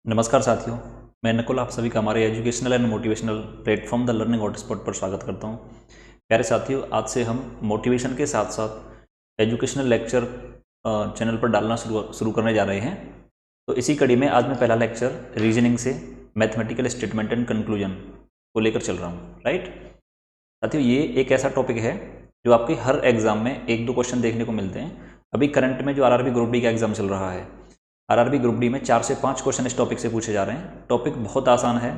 नमस्कार साथियों, मैं नकुल आप सभी का हमारे educational and motivational platform the learning hotspot पर स्वागत करता हूं। प्यारे साथियों, आज से हम मोटिवेशन के साथ साथ एजुकेशनल लेक्चर चैनल पर डालना शुरू करने जा रहे हैं। तो इसी कड़ी में आज मैं पहला लेक्चर रीजनिंग से मैथमेटिकल स्टेटमेंट एंड कंक्लूजन को लेकर चल रहा हूँ। राइट साथियों, ये एक ऐसा टॉपिक है जो आपके हर एग्जाम में एक दो क्वेश्चन देखने को मिलते हैं। अभी करंट में जो आरआरबी ग्रुप डी का एग्जाम चल रहा है, आरआरबी ग्रुप डी में 4 से 5 क्वेश्चन इस टॉपिक से पूछे जा रहे हैं। टॉपिक बहुत आसान है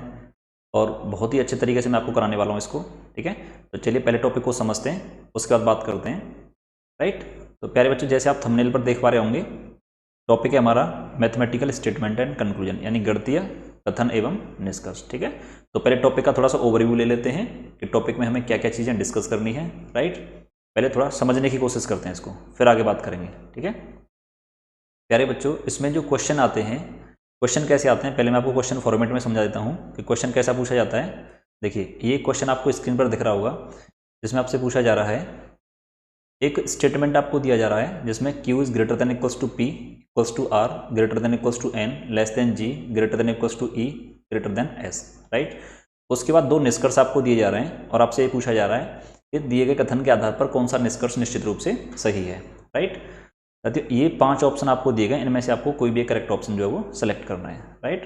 और बहुत ही अच्छे तरीके से मैं आपको कराने वाला हूँ इसको। ठीक है, तो चलिए पहले टॉपिक को समझते हैं, उसके बाद बात करते हैं। राइट, तो प्यारे बच्चों, जैसे आप थंबनेल पर देख पा रहे होंगे, टॉपिक है हमारा मैथमेटिकल स्टेटमेंट एंड कंक्लूजन, यानी गणितीय कथन एवं निष्कर्ष। ठीक है, तो पहले टॉपिक का थोड़ा सा ओवरव्यू ले लेते हैं कि टॉपिक में हमें क्या क्या चीज़ें डिस्कस करनी है। राइट, पहले थोड़ा समझने की कोशिश करते हैं इसको, फिर आगे बात करेंगे। ठीक है प्यारे बच्चों, इसमें जो क्वेश्चन आते हैं, क्वेश्चन कैसे आते हैं पहले मैं आपको क्वेश्चन फॉर्मेट में समझा देता हूँ कि क्वेश्चन कैसा पूछा जाता है। देखिए, ये क्वेश्चन आपको स्क्रीन पर दिख रहा होगा, जिसमें आपसे पूछा जा रहा है, एक स्टेटमेंट आपको दिया जा रहा है जिसमें Q is greater than equals to P equals to R greater than equals to N less than G greater than equals to E greater than S। Right, उसके बाद दो निष्कर्ष आपको दिए जा रहे हैं और आपसे ये पूछा जा रहा है कि दिए गए कथन के आधार पर कौन सा निष्कर्ष निश्चित रूप से सही है। राइट, ये 5 ऑप्शन आपको दिए गए, इनमें से आपको कोई भी एक करेक्ट ऑप्शन जो है वो सेलेक्ट करना है। राइट,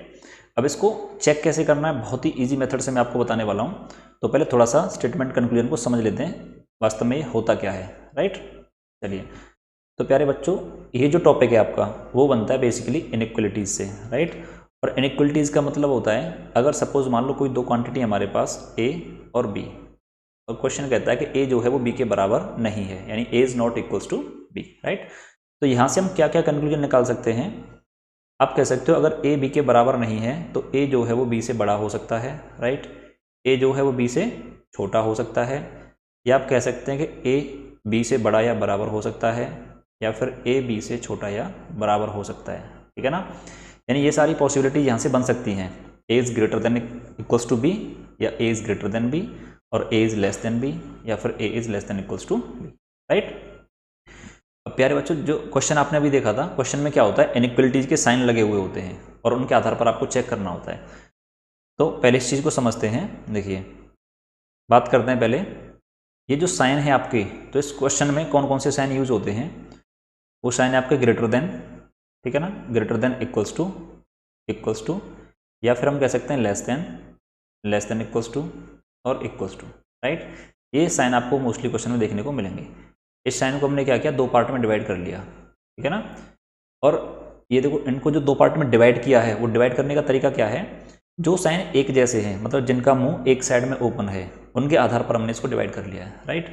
अब इसको चेक कैसे करना है, बहुत ही इजी मेथड से मैं आपको बताने वाला हूँ। तो पहले थोड़ा सा स्टेटमेंट कंक्लूजन को समझ लेते हैं, वास्तव में ये होता क्या है। राइट, चलिए, तो प्यारे बच्चों, ये जो टॉपिक है आपका वो बनता है बेसिकली इनइक्वलिटीज़ से। राइट, और इनइक्वलिटीज़ का मतलब होता है, अगर सपोज मान लो कोई दो क्वांटिटी हमारे पास A और B, और क्वेश्चन कहता है कि A जो है वो B के बराबर नहीं है, यानी A is not equals to B। Right, तो यहाँ से हम क्या क्या कंक्लूजन निकाल सकते हैं। आप कह सकते हो, अगर A B के बराबर नहीं है तो A जो है वो B से बड़ा हो सकता है। राइट, A जो है वो B से छोटा हो सकता है, या आप कह सकते हैं कि A B से बड़ा या बराबर हो सकता है, या फिर A B से छोटा या बराबर हो सकता है। ठीक है ना, यानी ये सारी पॉसिबिलिटी यहाँ से बन सकती हैं। A is greater than equals to B, या A is greater than B, और A is less than B, या फिर A is less than equals to B। Right, अब प्यारे बच्चों, जो क्वेश्चन आपने अभी देखा था, क्वेश्चन में क्या होता है, इनइक्वलिटीज के साइन लगे हुए होते हैं और उनके आधार पर आपको चेक करना होता है। तो पहले इस चीज़ को समझते हैं। देखिए, बात करते हैं पहले, ये जो साइन है आपके, तो इस क्वेश्चन में कौन कौन से साइन यूज होते हैं। वो साइन है आपके ग्रेटर देन, ठीक है ना, ग्रेटर देन इक्वल्स टू, या फिर हम कह सकते हैं लेस देन इक्वल्स टू, और इक्वल्स टू। राइट, ये साइन आपको मोस्टली क्वेश्चन में देखने को मिलेंगे। इस साइन को हमने क्या किया, दो पार्ट में डिवाइड कर लिया। ठीक है ना, और ये देखो, इनको जो दो पार्ट में डिवाइड किया है, वो डिवाइड करने का तरीका क्या है, जो साइन एक जैसे हैं, मतलब जिनका मुंह एक साइड में ओपन है, उनके आधार पर हमने इसको डिवाइड कर लिया है। राइट,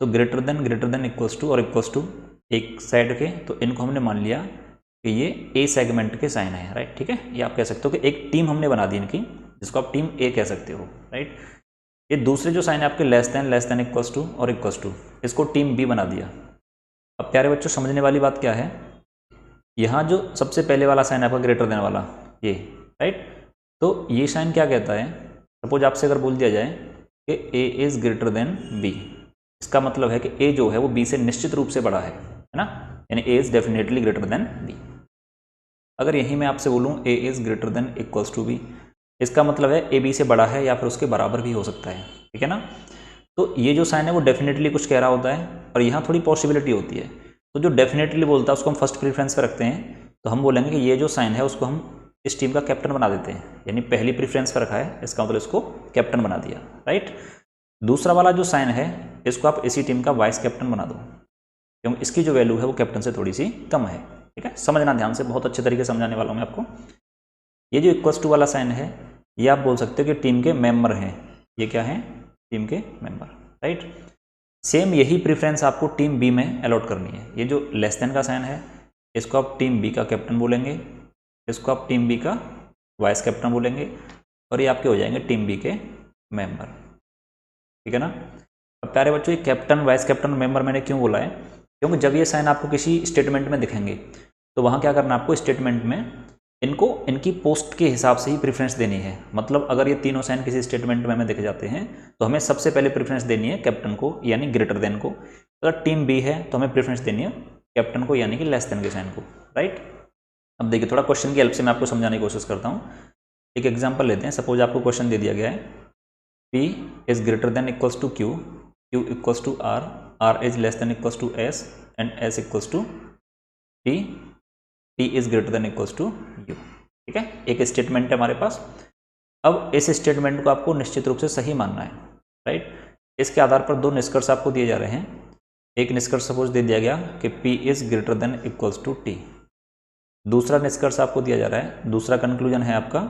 तो ग्रेटर देन इक्वल्स टू और इक्वल्स टू एक साइड के, तो इनको हमने मान लिया कि ये ए सेगमेंट के साइन है। राइट, ठीक है, ये आप कह सकते हो कि एक टीम हमने बना दी इनकी, जिसको आप टीम ए कह सकते हो। राइट, ये दूसरे जो साइन है आपके लेस देन इक्वल्स टू और इक्वल्स टू, इसको टीम बी बना दिया। अब प्यारे बच्चों, समझने वाली बात क्या है, यहाँ जो सबसे पहले वाला साइन है आपका ग्रेटर देन वाला, ये। राइट, तो ये साइन क्या कहता है, सपोज आपसे अगर बोल दिया जाए कि ए इज ग्रेटर देन बी, इसका मतलब है कि ए जो है वो बी से निश्चित रूप से बड़ा है ना, यानी A is definitely greater than B. अगर यही मैं आपसे बोलूँ A is greater than equals to B, इसका मतलब है ए बी से बड़ा है या फिर उसके बराबर भी हो सकता है। ठीक है ना, तो ये जो साइन है वो डेफिनेटली कुछ कह रहा होता है, और यहाँ थोड़ी पॉसिबिलिटी होती है। तो जो डेफिनेटली बोलता है उसको हम फर्स्ट प्रीफरेंस पे रखते हैं, तो हम बोलेंगे कि ये जो साइन है उसको हम इस टीम का कैप्टन बना देते हैं, यानी पहली प्रीफरेंस पर रखा है, इसका मतलब इसको कैप्टन बना दिया। राइट, दूसरा वाला जो साइन है, इसको आप इसी टीम का वाइस कैप्टन बना दो, क्योंकि इसकी जो वैल्यू है वो कैप्टन से थोड़ी सी कम है। ठीक है, समझना ध्यान से, बहुत अच्छे तरीके से समझाने वाला हूँ मैं आपको। ये जो इक्वल्स टू वाला साइन है, ये आप बोल सकते हो कि टीम के मेंबर हैं, ये क्या है, टीम के मेंबर। राइट, सेम यही प्रेफरेंस आपको टीम बी में अलॉट करनी है। ये जो लेस देन का साइन है, इसको आप टीम बी का कैप्टन बोलेंगे, इसको आप टीम बी का वाइस कैप्टन बोलेंगे, और ये आपके हो जाएंगे टीम बी के मेंबर। ठीक है ना, अब प्यारे बच्चों, ये कैप्टन, वाइस कैप्टन, मेंबर मैंने क्यों बोला है, क्योंकि जब ये साइन आपको किसी स्टेटमेंट में दिखेंगे, तो वहाँ क्या करना है आपको, स्टेटमेंट में इनको इनकी पोस्ट के हिसाब से ही प्रेफरेंस देनी है। मतलब अगर ये तीनों साइन किसी स्टेटमेंट में हमें दिख जाते हैं, तो हमें सबसे पहले प्रेफरेंस देनी है कैप्टन को, यानी ग्रेटर देन को। अगर टीम बी है तो हमें प्रेफरेंस देनी है कैप्टन को, यानी कि लेस देन के साइन को। राइट, अब देखिए थोड़ा क्वेश्चन की हेल्प से मैं आपको समझाने की कोशिश करता हूँ। एक एग्जांपल लेते हैं। सपोज आपको क्वेश्चन दे दिया गया है P is greater than equals to Q, Q equals to R, R is less than equals to S and S equals to T, T is greater than equals to U। ठीक है, एक statement है हमारे पास। अब इस statement को आपको निश्चित रूप से सही मानना है, राइट। इसके आधार पर दो निष्कर्ष आपको दिए जा रहे हैं। एक निष्कर्ष सपोज दे दिया गया कि P is greater than equals to T। दूसरा निष्कर्ष आपको दिया जा रहा है, दूसरा कंक्लूजन है आपका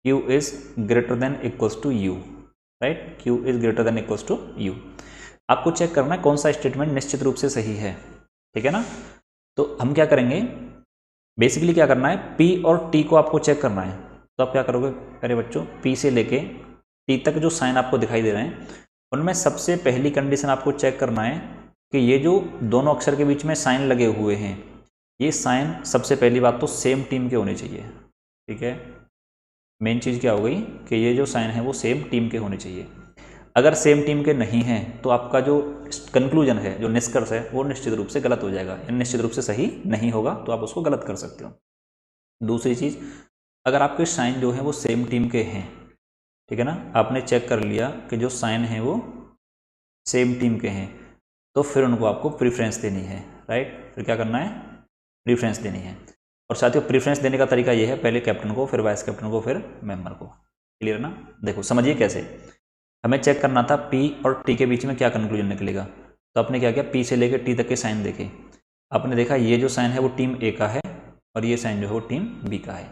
Q is greater than equals to U, right. Q is greater than equals to U। आपको चेक करना है कौन सा स्टेटमेंट निश्चित रूप से सही है, ठीक है ना। तो हम क्या करेंगे, बेसिकली क्या करना है, P और T को आपको चेक करना है। तो आप क्या करोगे प्यारे बच्चों, P से लेके T तक जो साइन आपको दिखाई दे रहे हैं उनमें सबसे पहली कंडीशन आपको चेक करना है कि ये जो दोनों अक्षर के बीच में साइन लगे हुए हैं, ये साइन सबसे पहली बात तो सेम टीम के होने चाहिए, ठीक है। मेन चीज़ क्या हो गई कि ये जो साइन है वो सेम टीम के होने चाहिए। अगर सेम टीम के नहीं हैं तो आपका जो कंक्लूजन है, जो निष्कर्ष है, वो निश्चित रूप से गलत हो जाएगा, निश्चित रूप से सही नहीं होगा, तो आप उसको गलत कर सकते हो। दूसरी चीज़, अगर आपके साइन जो हैं वो सेम टीम के हैं, ठीक है ना, आपने चेक कर लिया कि जो साइन हैं वो सेम टीम के हैं, तो फिर उनको आपको प्रीफ्रेंस देनी है, राइट। फिर क्या करना है, प्रीफ्रेंस देनी है। और साथियों प्रीफ्रेंस देने का तरीका ये है, पहले कैप्टन को, फिर वाइस कैप्टन को, फिर मेंबर को। क्लियर ना। देखो समझिए कैसे, हमें चेक करना था P और T के बीच में क्या कंक्लूजन निकलेगा। तो आपने क्या किया, P से लेकर T तक के साइन देखे। आपने देखा ये जो साइन है वो टीम A का है और ये साइन जो है वो टीम B का है।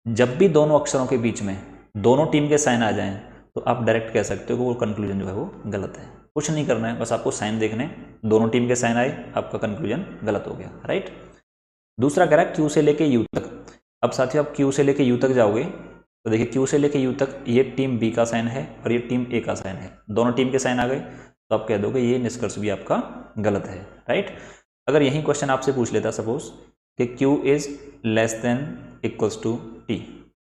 जब भी दोनों अक्षरों के बीच में दोनों टीम के साइन आ जाएं तो आप डायरेक्ट कह सकते हो कि वो कंक्लूजन जो है वो गलत है। कुछ नहीं करना है, बस आपको साइन देखने, दोनों टीम के साइन आए, आपका कंक्लूजन गलत हो गया, राइट। दूसरा कह रहा है Q से लेके U तक। अब साथियों आप Q से लेके U तक जाओगे तो देखिए Q से लेके U तक ये टीम B का साइन है और ये टीम A का साइन है, दोनों टीम के साइन आ गए, तो आप कह दोगे ये निष्कर्ष भी आपका गलत है, राइट। अगर यही क्वेश्चन आपसे पूछ लेता सपोज कि Q is less than equals to T,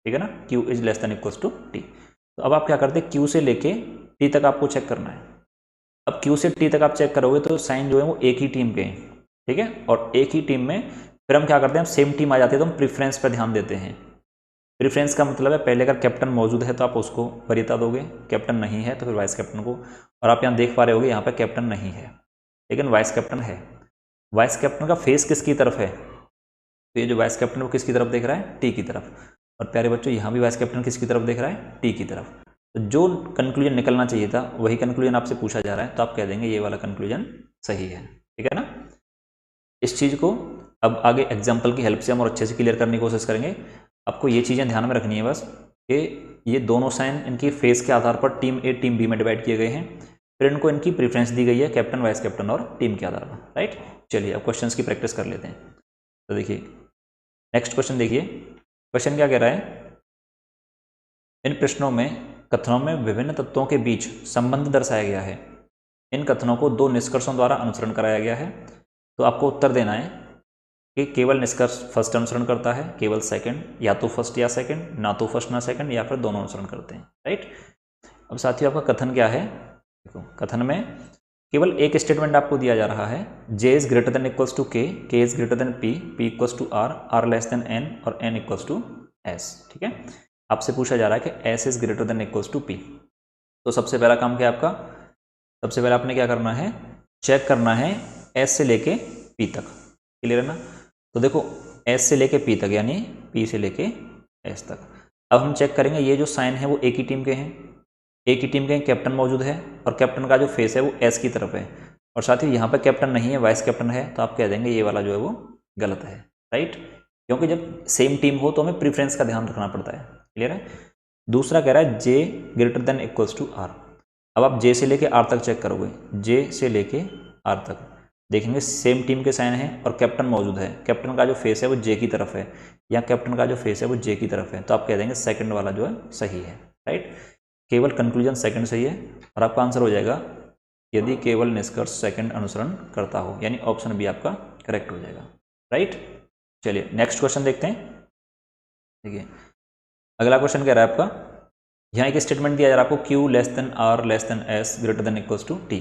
ठीक है ना, Q is less than equals to T, तो अब आप क्या करते हैं, Q से लेके T तक आपको चेक करना है। अब Q से T तक आप चेक करोगे तो साइन जो है वो एक ही टीम के हैं, ठीक है, और एक ही टीम में फिर हम क्या करते हैं, सेम टीम आ जाती है तो हम प्रीफ्रेंस पर ध्यान देते हैं। प्रीफ्रेंस का मतलब है पहले अगर कैप्टन मौजूद है तो आप उसको वरीयता दोगे, कैप्टन नहीं है तो फिर वाइस कैप्टन को। और आप यहाँ देख पा रहे होगे यहाँ पे कैप्टन नहीं है लेकिन वाइस कैप्टन है। वाइस कैप्टन का फेस किसकी तरफ है, तो ये जो वाइस कैप्टन वो किसकी तरफ देख रहा है, T की तरफ। और प्यारे बच्चों यहाँ भी वाइस कैप्टन किसकी तरफ देख रहा है, T की तरफ। तो जो कंक्लूजन निकलना चाहिए था वही कंक्लूजन आपसे पूछा जा रहा है, तो आप कह देंगे ये वाला कंक्लूजन सही है, ठीक है ना। इस चीज़ को अब आगे एग्जाम्पल की हेल्प से हम और अच्छे से क्लियर करने की कोशिश करेंगे। आपको ये चीज़ें ध्यान में रखनी है बस कि ये दोनों साइन इनकी फेस के आधार पर टीम A टीम B में डिवाइड किए गए हैं, फिर इनको इनकी प्रीफ्रेंस दी गई है कैप्टन वाइस कैप्टन और टीम के आधार पर, राइट। चलिए अब क्वेश्चंस की प्रैक्टिस कर लेते हैं। तो देखिए नेक्स्ट क्वेश्चन देखिए, क्वेश्चन क्या कह रहा है, इन प्रश्नों में कथनों में विभिन्न तत्वों के बीच संबंध दर्शाया गया है। इन कथनों को दो निष्कर्षों द्वारा अनुसरण कराया गया है। तो आपको उत्तर देना है कि केवल निष्कर्ष फर्स्ट अनुसरण करता है, केवल सेकंड, या तो फर्स्ट या सेकंड, ना तो फर्स्ट ना सेकंड, या फिर दोनों अनुसरण करते हैं, राइट। अब साथियों आपका कथन क्या है, देखो कथन में केवल एक स्टेटमेंट आपको दिया जा रहा है, J is greater than equals to K, K is greater than P, P equals to R, R less than N और N इक्वल्स टू S, ठीक है। आपसे पूछा जा रहा है कि S is greater than equals to P। तो सबसे पहला काम क्या है आपका, सबसे पहले आपने क्या करना है, चेक करना है S से लेके P तक, क्लियर है ना। तो देखो S से लेके P तक यानी P से लेके S तक। अब हम चेक करेंगे ये जो साइन है वो एक ही टीम के हैं, एक ही टीम के कैप्टन मौजूद है और कैप्टन का जो फेस है वो S की तरफ है, और साथ ही यहाँ पर कैप्टन नहीं है, वाइस कैप्टन है, तो आप कह देंगे ये वाला जो है वो गलत है, राइट। क्योंकि जब सेम टीम हो तो हमें प्रीफ्रेंस का ध्यान रखना पड़ता है, क्लियर है। दूसरा कह रहा है J greater than equals to R। अब आप J से लेके R तक चेक करोगे, J से लेके R तक देखेंगे सेम टीम के साइन है और कैप्टन मौजूद है, कैप्टन का जो फेस है वो J की तरफ है या कैप्टन का जो फेस है वो J की तरफ है, तो आप कह देंगे सेकंड वाला जो है सही है, राइट। केवल कंक्लूजन सेकंड सही है और आपका आंसर हो जाएगा यदि केवल निष्कर्ष सेकंड अनुसरण करता हो, यानी ऑप्शन बी आपका करेक्ट हो जाएगा, राइट। चलिए नेक्स्ट क्वेश्चन देखते हैं। देखिए अगला क्वेश्चन कह रहा है आपका, यहाँ एक स्टेटमेंट दिया जा रहा है आपको Q less than R less than S greater than equals to T,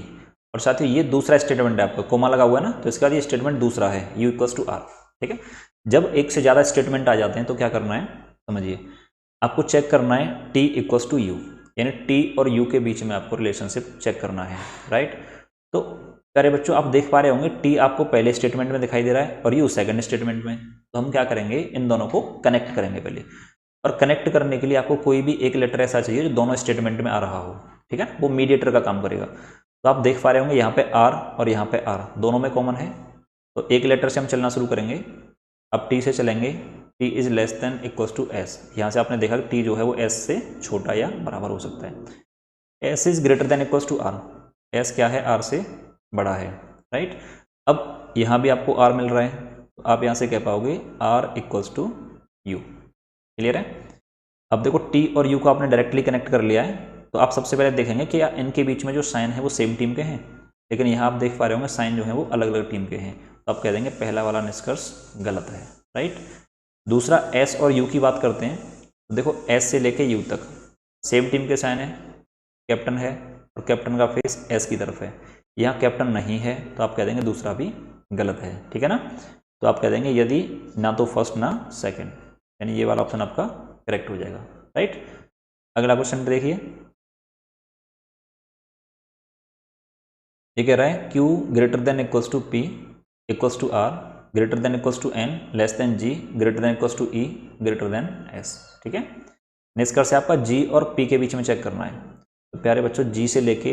और साथ ही ये दूसरा स्टेटमेंट है आपका, कोमा लगा हुआ है ना, तो इसका ये स्टेटमेंट दूसरा है U इक्वल्स टू R, ठीक है। जब एक से ज़्यादा स्टेटमेंट आ जाते हैं तो क्या करना है, समझिए, आपको चेक करना है टी इक्वल्स टू यू, यानी टी और यू के बीच में आपको रिलेशनशिप चेक करना है, राइट। तो प्यारे बच्चों आप देख पा रहे होंगे टी आपको पहले स्टेटमेंट में दिखाई दे रहा है और यू सेकंड स्टेटमेंट में। तो हम क्या करेंगे, इन दोनों को कनेक्ट करेंगे पहले, और कनेक्ट करने के लिए आपको कोई भी एक लेटर ऐसा चाहिए जो दोनों स्टेटमेंट में आ रहा हो, ठीक है, वो मीडिएटर का काम करेगा। तो आप देख पा रहे होंगे यहाँ पे आर और यहाँ पे आर दोनों में कॉमन है, तो एक लेटर से हम चलना शुरू करेंगे। अब टी से चलेंगे, T is less than equals to S. यहाँ से आपने देखा कि टी जो है वो एस से छोटा या बराबर हो सकता है। S is greater than equals to R, S क्या है, आर से बड़ा है, राइट। अब यहाँ भी आपको आर मिल रहा है, तो आप यहाँ से कह पाओगे R equals to U. Clear है। अब देखो टी और यू को आपने डायरेक्टली कनेक्ट कर लिया है, तो आप सबसे पहले देखेंगे कि इनके बीच में जो साइन है वो सेम टीम के हैं, लेकिन यहाँ आप देख पा रहे होंगे साइन जो है वो अलग अलग टीम के हैं। तो आप कह देंगे पहला वाला निष्कर्ष गलत है, राइट। दूसरा एस और यू की बात करते हैं, तो देखो एस से लेके यू तक सेम टीम के साइन है, कैप्टन है और कैप्टन का फेस एस की तरफ है। यहाँ कैप्टन नहीं है तो आप कह देंगे दूसरा भी गलत है, ठीक है ना। तो आप कह देंगे यदि ना तो फर्स्ट ना सेकंड, यानी ये वाला ऑप्शन आपका करेक्ट हो जाएगा, राइट। अगला क्वेश्चन देखिए, ये कह रहा है Q greater than equals to P equals to R greater than equals to N less than G greater than equals to E greater than S, ठीक है। निष्कर्ष आपका G और P के बीच में चेक करना है। तो प्यारे बच्चों G से लेके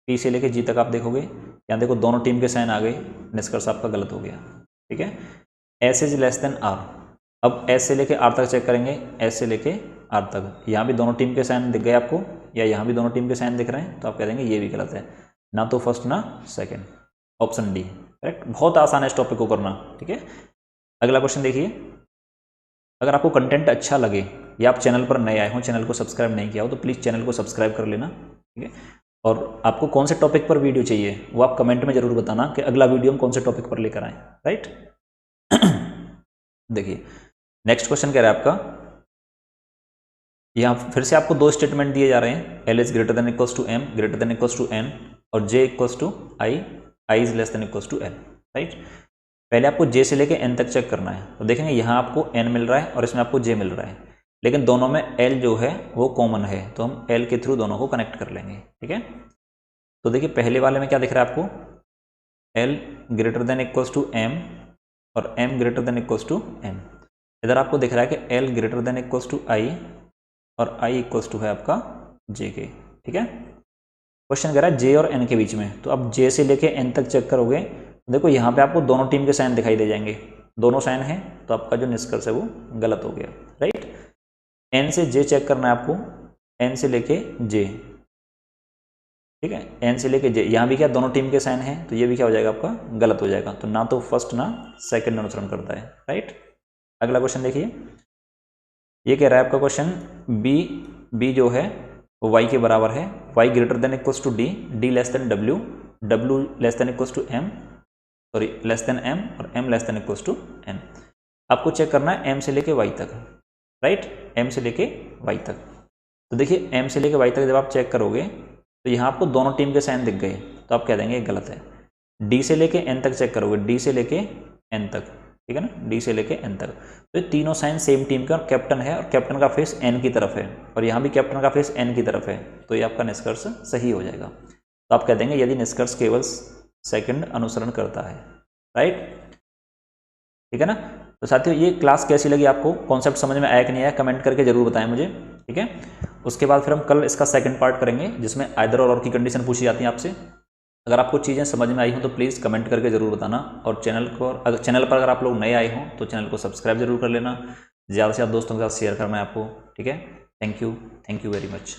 P से लेके G तक आप देखोगे, यहाँ देखो दोनों टीम के साइन आ गए, निष्कर्ष आपका गलत हो गया, ठीक है। S is less than R, अब S से लेके R तक चेक करेंगे, S से लेके R तक, यहाँ भी दोनों टीम के साइन दिख गए आपको, या यहाँ भी दोनों टीम के साइन दिख रहे हैं, तो आप कह देंगे ये भी गलत है, ना तो फर्स्ट ना सेकंड, ऑप्शन डी, करेक्ट। बहुत आसान है इस टॉपिक को करना, ठीक है। अगला क्वेश्चन देखिए, अगर आपको कंटेंट अच्छा लगे या आप चैनल पर नए आए हो, चैनल को सब्सक्राइब नहीं किया हो, तो प्लीज़ चैनल को सब्सक्राइब कर लेना, ठीक है। और आपको कौन से टॉपिक पर वीडियो चाहिए वो आप कमेंट में जरूर बताना कि अगला वीडियो हम कौन से टॉपिक पर लेकर आए, राइट। देखिए नेक्स्ट क्वेश्चन कह रहा है आपका, यहाँ फिर से आपको दो स्टेटमेंट दिए जा रहे हैं, L is greater than equals to M greater than equals to N और J equals to I, I is less than equals to L, right. पहले आपको जे से लेके एन तक चेक करना है, तो देखेंगे यहाँ आपको एन मिल रहा है और इसमें आपको जे मिल रहा है, लेकिन दोनों में एल जो है वो कॉमन है, तो हम एल के थ्रू दोनों को कनेक्ट कर लेंगे, ठीक है। तो देखिए पहले वाले में क्या दिख रहा है आपको, L greater than equals to M और M greater than equals to N. इधर आपको दिख रहा है कि L greater than equals to I और आई इक्वल्स टू है आपका जे के, ठीक है। क्वेश्चन कह रहा है जे और एन के बीच में, तो अब जे से लेके एन तक चेक करोगे, देखो यहाँ पे आपको दोनों टीम के साइन दिखाई दे जाएंगे, दोनों साइन हैं, तो आपका जो निष्कर्ष है वो गलत हो गया, राइट। एन से जे चेक करना है आपको, एन से लेके जे, ठीक है, एन से लेके जे, यहाँ भी क्या दोनों टीम के साइन हैं, तो ये भी क्या हो जाएगा आपका गलत हो जाएगा, तो ना तो फर्स्ट ना सेकंड अनुसरण करता है, राइट। अगला क्वेश्चन देखिए, ये कह रहा है आपका क्वेश्चन बी जो है वो y के बराबर है, y greater than equals to D, D less than W, W less than equals to M, sorry less than M और M less than equals to N. आपको चेक करना है एम से लेके y तक, राइट, एम से लेके y तक। तो देखिए एम से लेके y तक जब आप चेक करोगे तो यहाँ आपको दोनों टीम के साइन दिख गए, तो आप कह देंगे गलत है। डी से लेके एन तक चेक करोगे, डी से लेके एन तक, ठीक है ना, डी से लेके एन तक, तो ये तीनों साइन सेम टीम के और कैप्टन है, और कैप्टन का फेस एन की तरफ है, और यहाँ भी कैप्टन का फेस एन की तरफ है, तो ये आपका निष्कर्ष सही हो जाएगा। तो आप कह देंगे यदि निष्कर्ष केवल सेकंड अनुसरण करता है, राइट, ठीक है ना। तो साथियों ये क्लास कैसी लगी आपको, कॉन्सेप्ट समझ में आया कि नहीं आया, कमेंट करके जरूर बताएं मुझे, ठीक है। उसके बाद फिर हम कल इसका सेकंड पार्ट करेंगे जिसमें आइदर और की कंडीशन पूछी जाती है आपसे। अगर आपको चीज़ें समझ में आई हों तो प्लीज़ कमेंट करके ज़रूर बताना, और चैनल पर अगर आप लोग नए आए हों तो चैनल को सब्सक्राइब जरूर कर लेना, ज़्यादा से ज़्यादा दोस्तों के साथ शेयर करना है आपको, ठीक है। Thank you very much.